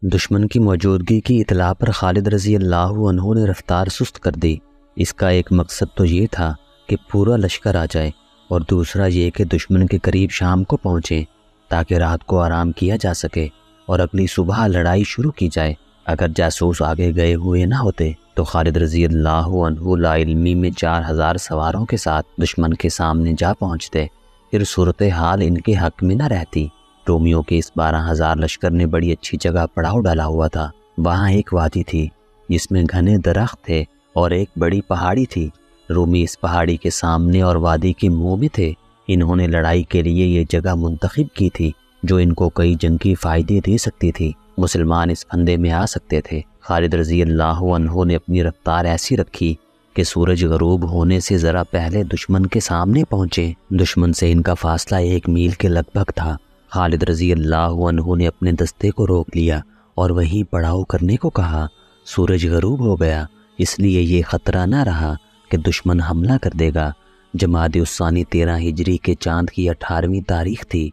دشمن کی موجودگی کی اطلاع پر خالد رضی اللہ عنہ نے رفتار سست کر دی۔ اس کا ایک مقصد تو یہ تھا کہ پورا لشکر آ جائے، اور دوسرا یہ کہ دشمن کے قریب شام کو پہنچیں تاکہ رات کو آرام کیا جا سکے اور اگلی صبح لڑائی شروع کی جائے۔ اگر جاسوس آگے گئے ہوئے نہ ہوتے تو خالد رضی اللہ عنہ لا علمی میں 4000 سواروں کے ساتھ دشمن کے سامنے جا پہنچتے، پھر صورتحال ان کے حق میں نہ رہتی۔ رومیوں کے اس 12,000 لشکر نے بڑی اچھی جگہ پڑاؤ ڈالا ہوا تھا۔ وہاں ایک وادی تھی جس میں گھنے درخت تھے اور ایک بڑی پہاڑی تھی۔ رومی اس پہاڑی کے سامنے اور وادی کے منہ میں تھے۔ انہوں نے لڑائی کے لیے یہ جگہ منتخب کی تھی جو ان کو کئی جنگی فائدے دے سکتی تھی۔ مسلمان اس پھندے میں آ سکتے تھے۔ خالد رضی اللہ عنہ نے اپنی رفتار ایسی رکھی کہ سورج غروب ہونے سے ذرا پہلے دشمن کے سامنے پہنچے۔ دشمن سے ان کا فاصلہ 1 میل کے لگ بھگ تھا۔ خالد رضی اللہ عنہ نے اپنے دستے کو روک لیا اور وہیں پڑاؤ کرنے کو کہا۔ سورج غروب ہو گیا، اس لیے یہ خطرہ نہ رہا کہ دشمن حملہ کر دے گا۔ جمادی الثانی 13 ہجری کے چاند کی 18ویں تاریخ تھی۔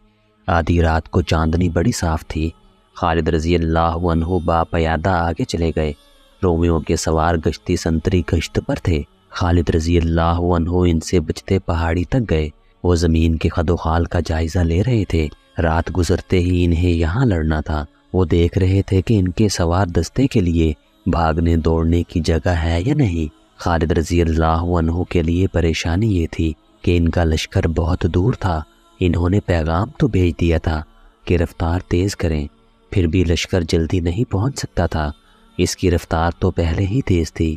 آدھی رات کو چاندنی بڑی صاف تھی۔ خالد رضی اللہ عنہ باپیادہ آگے چلے گئے۔ رومیوں کے سوار گشتی سنتری گشت پر تھے۔ خالد رضی اللہ عنہ ان سے بچتے پہاڑی تک گئے۔ وہ زمین کے خد و خال کا جائزہ لے رہے تھے۔ رات گزرتے ہی انہیں یہاں لڑنا تھا۔ وہ دیکھ رہے تھے کہ ان کے سوار دستے کے لیے بھاگنے دوڑنے کی جگہ ہے یا نہیں۔ خالد رضی اللہ عنہ کے لیے پریشانی یہ تھی کہ ان کا لشکر بہت دور تھا۔ انہوں نے پیغام تو بھیج دیا تھا کہ رفتار تیز کریں، پھر بھی لشکر جلدی نہیں پہنچ سکتا تھا۔ اس کی رفتار تو پہلے ہی تیز تھی۔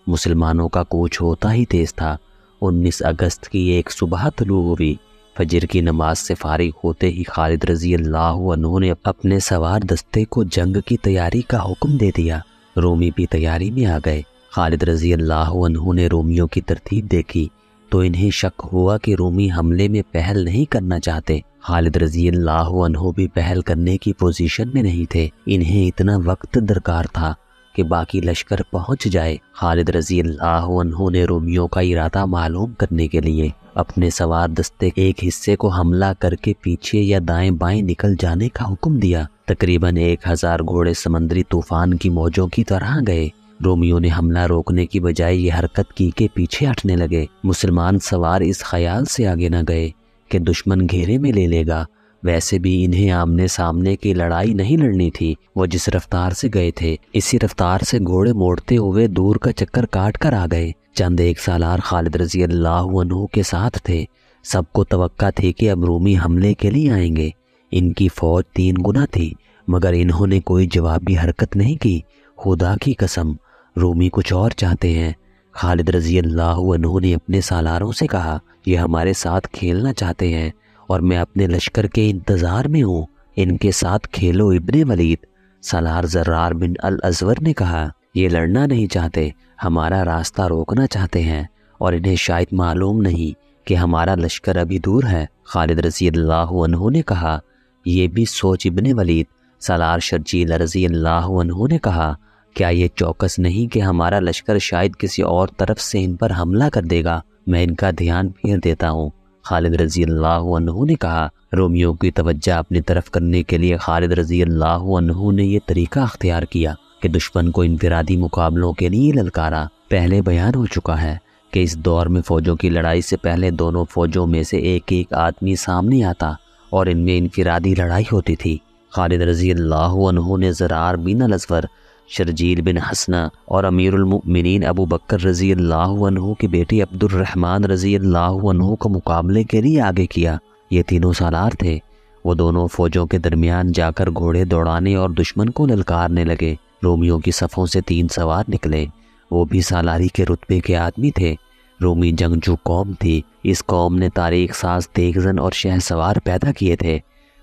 مسلمانوں کا کوچ ہوتا ہی تیز تھا۔ 19 اگست کی ایک صبح طلوع ہوئی۔ فجر کی نماز سے فارغ ہوتے ہی خالد رضی اللہ عنہ نے اپنے سوار دستے کو جنگ کی تیاری کا حکم دے دیا۔ رومی بھی تیاری میں آ گئے۔ خالد رضی اللہ عنہ نے رومیوں کی ترتیب دیکھی تو انہیں شک ہوا کہ رومی حملے میں پہل نہیں کرنا چاہتے۔ خالد رضی اللہ عنہ بھی پہل کرنے کی پوزیشن میں نہیں تھے۔ انہیں اتنا وقت درکار تھا کہ باقی لشکر پہنچ جائے۔ خالد رضی اللہ عنہ نے رومیوں کا ارادہ معلوم کرنے کے لیے اپنے سوار دستے ایک حصے کو حملہ کر کے پیچھے یا دائیں بائیں نکل جانے کا حکم دیا۔ تقریباً 1000 گھوڑے سمندری طوفان کی موجوں کی طرح گئے۔ رومیوں نے حملہ روکنے کی بجائے یہ حرکت کی کہ پیچھے ہٹنے لگے۔ مسلمان سوار اس خیال سے آگے نہ گئے کہ دشمن گھیرے میں لے لے گا۔ ویسے بھی انہیں آمنے سامنے کی لڑائی نہیں لڑنی تھی۔ وہ جس رفتار سے گئے تھے اسی رفتار سے گھوڑے موڑتے ہوئے دور کا چکر کاٹ کر آ گئے۔ چند 1 سالار خالد رضی اللہ عنہ کے ساتھ تھے۔ سب کو توقع تھی کہ اب رومی حملے کے لیے آئیں گے۔ ان کی فوج 3 گنا تھی، مگر انہوں نے کوئی جوابی حرکت نہیں کی۔ خدا کی قسم، رومی کچھ اور چاہتے ہیں۔ خالد رضی اللہ عنہ نے اپنے سالاروں سے کہا، یہ ہمارے ساتھ کھیلنا چاہتے ہیں اور میں اپنے لشکر کے انتظار میں ہوں۔ ان کے ساتھ کھیلو ابن ولید۔ سالار زرار بن الازور نے کہا، یہ لڑنا نہیں چاہتے، ہمارا راستہ روکنا چاہتے ہیں، اور انہیں شاید معلوم نہیں کہ ہمارا لشکر ابھی دور ہے۔ خالد رضی اللہ عنہ نے کہا، یہ بھی سوچ ابن ولید۔ سالار شرجیل رضی اللہ عنہ نے کہا، کیا یہ چوکس نہیں کہ ہمارا لشکر شاید کسی اور طرف سے ان پر حملہ کر دے گا؟ میں ان کا دھیان پھیر دیتا ہوں۔ خالد رضی اللہ عنہ نے کہا۔ رومیوں کی توجہ اپنی طرف کرنے کے لیے خالد رضی اللہ عنہ نے یہ طریقہ اختیار کیا کہ دشمن کو انفرادی مقابلوں کے لیے للکارا۔ پہلے بیان ہو چکا ہے کہ اس دور میں فوجوں کی لڑائی سے پہلے دونوں فوجوں میں سے ایک آدمی سامنے آتا اور ان میں انفرادی لڑائی ہوتی تھی۔ خالد رضی اللہ عنہ نے زرار بن الازور، شرجیل بن حسنہ اور امیر المؤمنین ابو بکر رضی اللہ عنہ کی بیٹی عبد الرحمن رضی اللہ عنہ کو مقابلے کے لیے آگے کیا۔ یہ تینوں سالار تھے۔ وہ دونوں فوجوں کے درمیان جا کر گھوڑے دوڑانے اور دشمن کو للکارنے لگے۔ رومیوں کی صفوں سے 3 سوار نکلے۔ وہ بھی سالاری کے رتبے کے آدمی تھے۔ رومی جنگجو قوم تھی۔ اس قوم نے تاریخ ساز تیغزن اور شہ سوار پیدا کیے تھے۔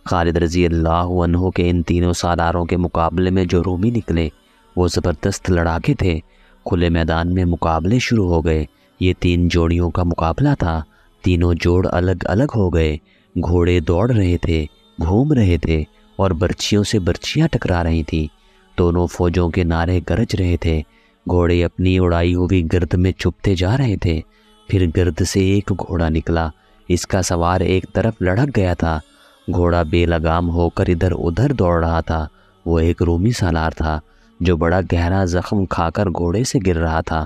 خالد رضی اللہ عنہ کے ان تینوں سالاروں کے مقابلے میں جو رومی نکلے وہ زبردست لڑاکے تھے۔ کھلے میدان میں مقابلے شروع ہو گئے۔ یہ 3 جوڑیوں کا مقابلہ تھا۔ تینوں جوڑ الگ الگ ہو گئے۔ گھوڑے دوڑ رہے تھے، گھوم رہے تھے اور برچھیوں سے برچھیاں ٹکرا رہی تھیں۔ دونوں فوجوں کے نعرے گرج رہے تھے۔ گھوڑے اپنی اڑائی ہوئی گرد میں چھپتے جا رہے تھے۔ پھر گرد سے ایک گھوڑا نکلا۔ اس کا سوار ایک طرف لڑک گیا تھا۔ گھوڑا بے لگام ہو کر ادھر ادھر دوڑ رہا تھا۔ وہ ایک رومی سالار تھا جو بڑا گہرا زخم کھا کر گھوڑے سے گر رہا تھا۔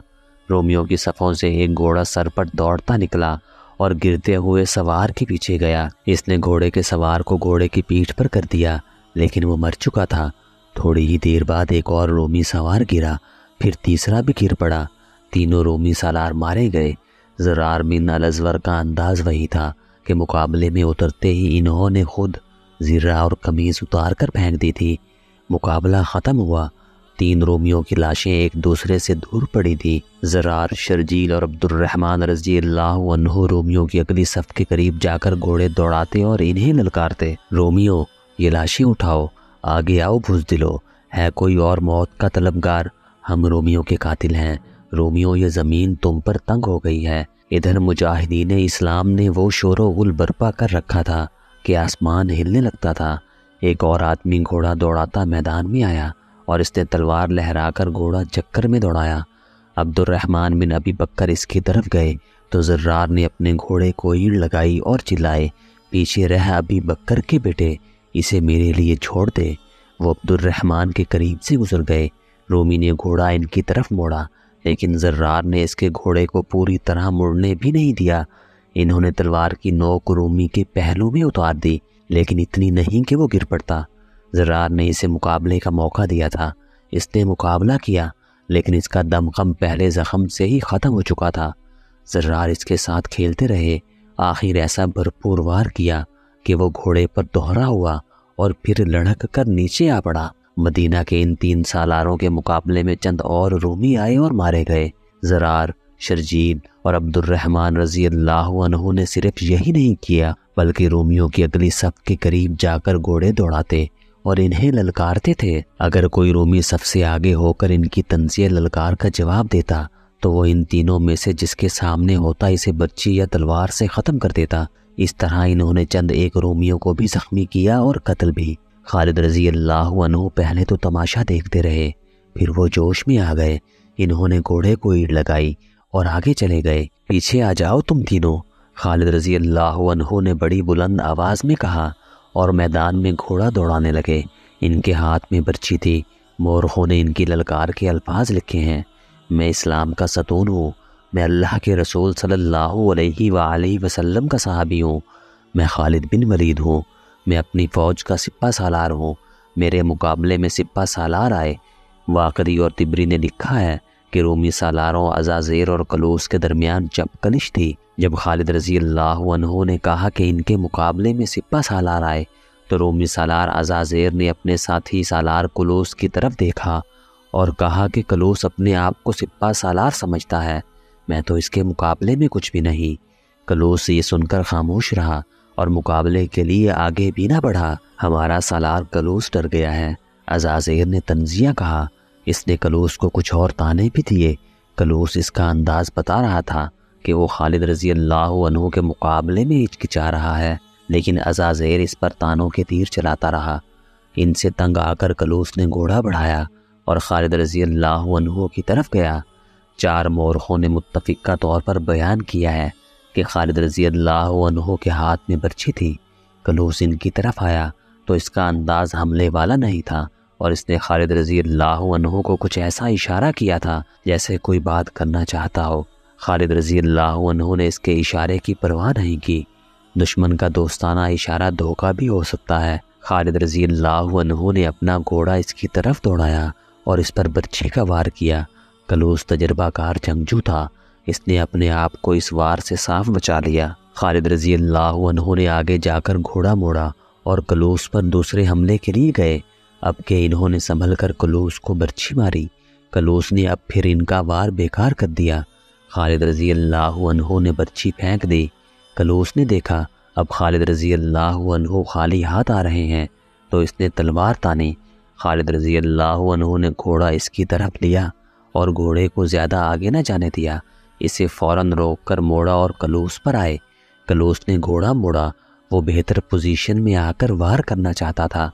رومیوں کی صفوں سے ایک گھوڑا سر پر دوڑتا نکلا اور گرتے ہوئے سوار کے پیچھے گیا۔ اس نے گھوڑے کے سوار کو گھوڑے کی پیٹھ پر کر دیا، لیکن وہ مر چکا تھا۔ تھوڑی ہی دیر بعد ایک اور رومی سوار گرا، پھر تیسرا بھی گر پڑا۔ تینوں رومی سالار مارے گئے۔ زرار بن الازور کا انداز وہی تھا کہ مقابلے میں اترتے ہی انہوں نے خود زرہ اور قمیض اتار کر پھینک دی تھی۔ مقابلہ ختم ہوا۔ 3 رومیوں کی لاشیں ایک دوسرے سے دور پڑی تھی۔ زرار، شرجیل اور عبد الرحمن رضی اللہ عنہ رومیوں کی اگلی صف کے قریب جا کر گھوڑے دوڑاتے اور انہیں للکارتے، رومیوں یہ لاشیں اٹھاؤ، آگے آؤ بزدلو، ہے کوئی اور موت کا طلبگار؟ ہم رومیوں کے قاتل ہیں۔ رومیوں یہ زمین تم پر تنگ ہو گئی ہے۔ ادھر مجاہدین اسلام نے وہ شور و غل برپا کر رکھا تھا کہ آسمان ہلنے لگتا تھا۔ ایک اور آدمی گھوڑا دوڑاتا میدان میں آیا اور اس نے تلوار لہرا کر گھوڑا چکر میں دوڑایا۔ عبد الرحمن بن ابی بکر اس کی طرف گئے تو زرار نے اپنے گھوڑے کو ایڑ لگائی اور چلائے، پیچھے رہ ابی بکر کے بیٹے، اسے میرے لیے چھوڑ دے۔ وہ عبد الرحمن کے قریب سے گزر گئے۔ رومی نے گھوڑا ان کی طرف موڑا، لیکن زرار نے اس کے گھوڑے کو پوری طرح مڑنے بھی نہیں دیا۔ انہوں نے تلوار کی نوک رومی کے پہلو میں اتار دی، لیکن اتنی نہیں کہ وہ گر پڑتا۔ زرار نے اسے مقابلے کا موقع دیا تھا۔ اس نے مقابلہ کیا، لیکن اس کا دمخم پہلے زخم سے ہی ختم ہو چکا تھا۔ زرار اس کے ساتھ کھیلتے رہے، آخر ایسا بھرپور وار کیا کہ وہ گھوڑے پر دوہرا ہوا اور پھر لڑھک کر نیچے آ پڑا۔ مدینہ کے ان 3 سالاروں کے مقابلے میں چند اور رومی آئے اور مارے گئے۔ زرار، شرجیل اور عبد الرحمن رضی اللہ عنہ نے صرف یہی نہیں کیا، بلکہ رومیوں کی اگلی صف کے قریب جا کر گھوڑے دوڑاتے اور انہیں للکارتے تھے۔ اگر کوئی رومی صف سے آگے ہو کر ان کی طنزیہ للکار کا جواب دیتا تو وہ ان تینوں میں سے جس کے سامنے ہوتا اسے برچی یا تلوار سے ختم کر دیتا۔ اس طرح انہوں نے چند ایک رومیوں کو بھی زخمی کیا اور قتل بھی۔ خالد رضی اللہ عنہ پہلے تو تماشا دیکھتے رہے، پھر وہ جوش میں آ گئے۔ انہوں نے گھوڑے کو ایڑ لگائی اور آگے چلے گئے۔ پیچھے آ جاؤ تم تینوں، خالد رضی اللہ عنہ نے بڑی بلند آواز میں کہا، اور میدان میں گھوڑا دوڑانے لگے۔ ان کے ہاتھ میں برچی تھی۔ مورخوں نے ان کی للکار کے الفاظ لکھے ہیں: میں اسلام کا ستون ہوں، میں اللہ کے رسول صلی اللہ علیہ وآلہ وسلم کا صحابی ہوں، میں خالد بن ولید ہوں، میں اپنی فوج کا سپہ سالار ہوں، میرے مقابلے میں سپہ سالار آئے۔ واقدی اور طبری نے لکھا ہے کہ رومی سالاروں عزازیر اور کلوس کے درمیان جب کلش تھی۔ جب خالد رضی اللہ عنہ نے کہا کہ ان کے مقابلے میں سپہ سالار آئے تو رومی سالار عزازیر نے اپنے ساتھی سالار کلوس کی طرف دیکھا اور کہا کہ کلوس اپنے آپ کو سپہ سالار سمجھتا ہے، میں تو اس کے مقابلے میں کچھ بھی نہیں۔ کلوس یہ سن کر خاموش رہا اور مقابلے کے لیے آگے بھی نہ بڑھا۔ ہمارا سالار کلوس ڈر گیا ہے، عزازیر نے تنزیہ کہا۔ اس نے کلوس کو کچھ اور تانے بھی دیے۔ کلوس اس کا انداز بتا رہا تھا کہ وہ خالد رضی اللہ عنہ کے مقابلے میں ہچکچا رہا ہے، لیکن عزازیر اس پر تانوں کے تیر چلاتا رہا۔ ان سے تنگ آ کر کلوس نے گھوڑا بڑھایا اور خالد رضی اللہ عنہ کی طرف گیا۔ 4 مورخوں نے متفقہ طور پر بیان کیا ہے کہ خالد رضی اللہ عنہ کے ہاتھ میں برچی تھی۔ کلوس ان کی طرف آیا تو اس کا انداز حملے والا نہیں تھا اور اس نے خالد رضی اللہ عنہ کو کچھ ایسا اشارہ کیا تھا جیسے کوئی بات کرنا چاہتا ہو۔ خالد رضی اللہ عنہ نے اس کے اشارے کی پرواہ نہیں کی۔ دشمن کا دوستانہ اشارہ دھوکہ بھی ہو سکتا ہے۔ خالد رضی اللہ عنہ نے اپنا گھوڑا اس کی طرف دوڑایا اور اس پر برچھی کا وار کیا۔ کلوس تجربہ کار جنگجو تھا، اس نے اپنے آپ کو اس وار سے صاف بچا لیا۔ خالد رضی اللہ عنہ نے آگے جا کر گھوڑا موڑا اور کلوس پر دوسرے حملے کے لیے گئے۔ اب کہ انہوں نے سنبھل کر کلوس کو برچھی ماری، کلوس نے اب پھر ان کا وار بیکار کر دیا۔ خالد رضی اللہ عنہ نے برچھی پھینک دی۔ کلوس نے دیکھا اب خالد رضی اللہ عنہ خالی ہاتھ آ رہے ہیں تو اس نے تلوار تانی۔ خالد رضی اللہ عنہ نے گھوڑا اس کی طرف لیا اور گھوڑے کو زیادہ آگے نہ جانے دیا، اسے فوراً روک کر موڑا اور کلوس پر آئے۔ کلوس نے گھوڑا موڑا، وہ بہتر پوزیشن میں آ کر وار کرنا چاہتا تھا،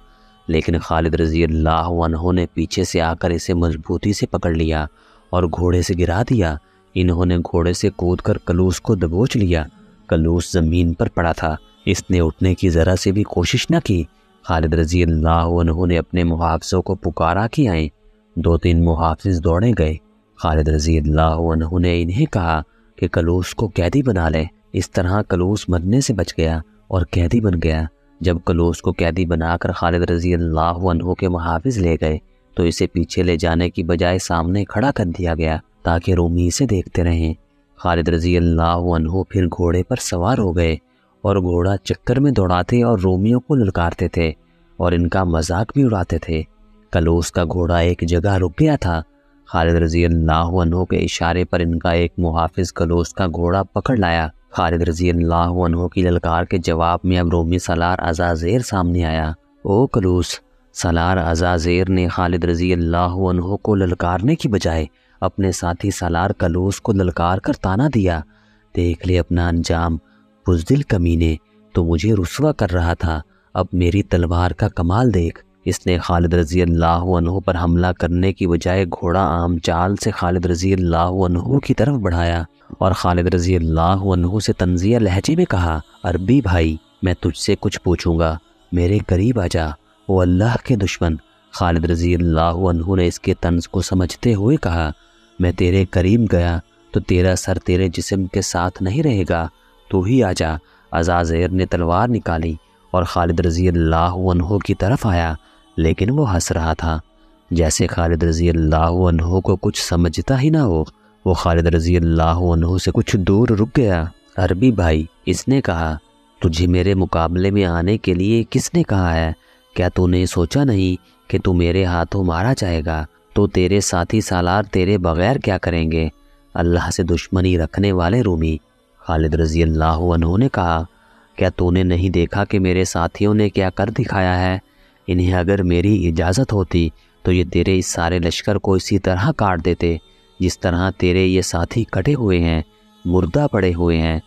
لیکن خالد رضی اللہ عنہ نے پیچھے سے آ کر اسے مضبوطی سے پکڑ لیا اور گھوڑے سے گرا دیا۔ انہوں نے گھوڑے سے کود کر کلوس کو دبوچ لیا۔ کلوس زمین پر پڑا تھا، اس نے اٹھنے کی ذرا سے بھی کوشش نہ کی۔ خالد رضی اللہ عنہ نے اپنے محافظوں کو پکارا کہ آئیں۔ 2-3 محافظ دوڑے گئے۔ خالد رضی اللہ عنہ نے انہیں کہا کہ کلوس کو قیدی بنا لیں۔ اس طرح کلوس مرنے سے بچ گیا اور قیدی بن گیا۔ جب کلوس کو قیدی بنا کر خالد رضی اللہ عنہ کے محافظ لے گئے تو اسے پیچھے لے جانے کی بجائے سامنے کھڑا کر دیا گیا تاکہ رومی اسے دیکھتے رہیں۔ خالد رضی اللہ عنہ پھر گھوڑے پر سوار ہو گئے اور گھوڑا چکر میں دوڑاتے اور رومیوں کو للکارتے تھے اور ان کا مذاق بھی اڑاتے تھے۔ کلوس کا گھوڑا ایک جگہ رک گیا تھا۔ خالد رضی اللہ عنہ کے اشارے پر ان کا ایک محافظ کلوس کا گھوڑا پکڑ لایا۔ خالد رضی اللہ عنہ کی للکار کے جواب میں اب رومی سالار عزازیر سامنے آیا۔ او کلوس! سالار عزازیر نے خالد رضی اللہ عنہ کو للکارنے کی بجائے اپنے ساتھی سالار کلوس کو للکار کر تانا دیا، دیکھ لے اپنا انجام، بزدل کمینے، تو مجھے رسوا کر رہا تھا، اب میری تلوار کا کمال دیکھ۔ اس نے خالد رضی اللہ عنہ پر حملہ کرنے کی بجائے گھوڑا عام چال سے خالد رضی اللہ عنہ کی طرف بڑھایا اور خالد رضی اللہ عنہ سے طنزیہ لہجے میں کہا، عربی بھائی، میں تجھ سے کچھ پوچھوں گا، میرے قریب آ جا، وہ اللہ کے دشمن۔ خالد رضی اللہ عنہ نے اس کے طنز کو سمجھتے ہوئے کہا، میں تیرے قریب گیا تو تیرا سر تیرے جسم کے ساتھ نہیں رہے گا، تو ہی آ جا۔ عزازیر نے تلوار نکالی اور خالد رضی اللہ عنہ کی طرف آیا، لیکن وہ ہنس رہا تھا جیسے خالد رضی اللہ عنہ کو کچھ سمجھتا ہی نہ ہو۔ وہ خالد رضی اللہ عنہ سے کچھ دور رک گیا۔ عربی بھائی، اس نے کہا، تجھے میرے مقابلے میں آنے کے لیے کس نے کہا ہے؟ کیا تو نے سوچا نہیں کہ تو میرے ہاتھوں مارا جائے گا؟ تو تیرے ساتھی سالار تیرے بغیر کیا کریں گے؟ اللہ سے دشمنی رکھنے والے رومی۔ خالد رضی اللہ عنہ نے کہا، کیا تو نے نہیں دیکھا کہ میرے ساتھیوں نے کیا کر دکھایا ہے؟ انہیں اگر میری اجازت ہوتی تو یہ تیرے اس سارے لشکر کو اسی طرح کاٹ دیتے جس طرح تیرے یہ ساتھی کٹے ہوئے ہیں، مردہ پڑے ہوئے ہیں۔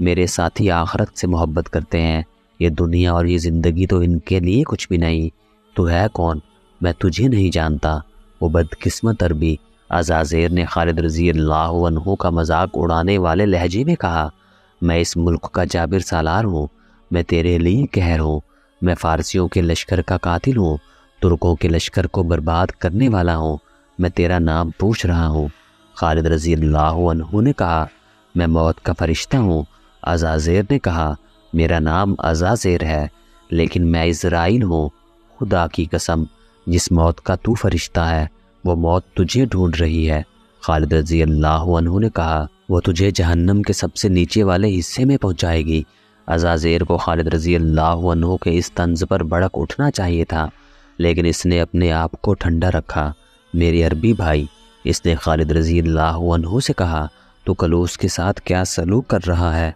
میرے ساتھی آخرت سے محبت کرتے ہیں، یہ دنیا اور یہ زندگی تو ان کے لیے کچھ بھی نہیں۔ تو ہے کون؟ میں تجھے نہیں جانتا، وہ بدقسمت عربی۔ عزازیر نے خالد رضی اللہ عنہ کا مذاق اڑانے والے لہجے میں کہا، میں اس ملک کا جابر سالار ہوں، میں تیرے لیے قہر ہوں، میں فارسیوں کے لشکر کا قاتل ہوں، ترکوں کے لشکر کو برباد کرنے والا ہوں، میں تیرا نام پوچھ رہا ہوں۔ خالد رضی اللہ عنہ نے کہا، میں موت کا فرشتہ ہوں۔ عزازیر نے کہا، میرا نام عزازیر ہے، لیکن میں اسرائیل ہوں۔ خدا کی قسم، جس موت کا تو فرشتہ ہے وہ موت تجھے ڈھونڈ رہی ہے۔ خالد رضی اللہ عنہ نے کہا، وہ تجھے جہنم کے سب سے نیچے والے حصے میں پہنچائے گی۔ عزازیر کو خالد رضی اللہ عنہ کے اس طنز پر بھڑک اٹھنا چاہیے تھا، لیکن اس نے اپنے آپ کو ٹھنڈا رکھا۔ میرے عربی بھائی، اس نے خالد رضی اللہ عنہ سے کہا، تو کلوس کے ساتھ کیا سلوک کر رہا ہے؟